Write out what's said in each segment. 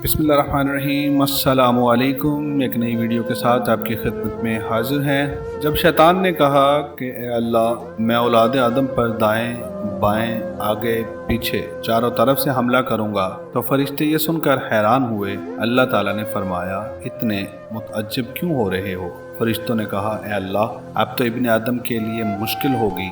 بسم اللہ الرحمن الرحیم، السلام علیکم۔ ایک نئی ویڈیو کے ساتھ آپ کی خدمت میں حاضر ہیں۔ جب شیطان نے کہا کہ اے اللہ، میں اولاد آدم پر دائیں بائیں آگے پیچھے چاروں طرف سے حملہ کروں گا، تو فرشتے یہ سن کر حیران ہوئے۔ اللہ تعالیٰ نے فرمایا، اتنے متعجب کیوں ہو رہے ہو؟ فرشتوں نے کہا، اے اللہ، اب تو ابن آدم کے لیے مشکل ہوگی،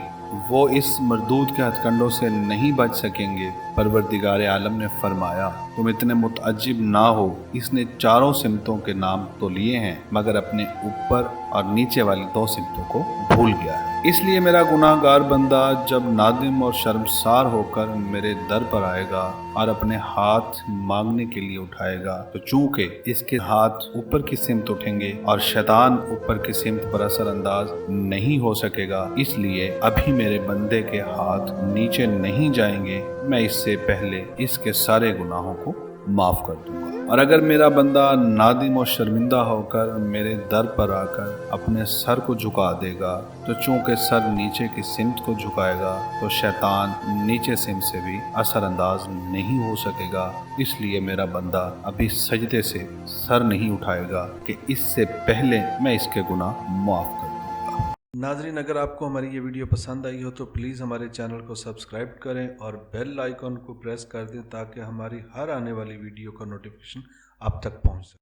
وہ اس مردود کے ہتھ کنڈوں سے نہیں بچ سکیں گے۔ پروردگار عالم نے فرمایا، تم اتنے متعجب نہ ہو، اس نے چاروں سمتوں کے نام تو لیے ہیں، مگر اپنے اوپر اور نیچے والی دو سمتوں کو بھول گیا ہے۔ اس لیے میرا گناہ گار بندہ جب نادم اور شرمسار ہو کر میرے در پر آئے گا اور اپنے ہاتھ مانگنے کے لیے اٹھائے گا، تو چونکہ اس کے ہاتھ اوپر کی سمت اٹھیں گے اور شیطان اوپر کی سمت پر اثر انداز نہیں ہو سکے گا، اس لیے ابھی میرے بندے کے ہاتھ نیچے نہیں جائیں گے، میں اس سے پہلے اس کے سارے گناہوں کو معاف کر دوں گا۔ اور اگر میرا بندہ نادم و شرمندہ ہو کر میرے در پر آ کر اپنے سر کو جھکا دے گا، تو چونکہ سر نیچے کی سمت کو جھکائے گا تو شیطان نیچے سمت سے بھی اثر انداز نہیں ہو سکے گا، اس لیے میرا بندہ ابھی سجدے سے سر نہیں اٹھائے گا کہ اس سے پہلے میں اس کے گناہ معاف کر دوں۔ ناظرین، اگر آپ کو ہماری یہ ویڈیو پسند آئی ہو تو پلیز ہمارے چینل کو سبسکرائب کریں اور بیل آئیکن کو پریس کر دیں تاکہ ہماری ہر آنے والی ویڈیو کا نوٹیفیکیشن آپ تک پہنچ سکے۔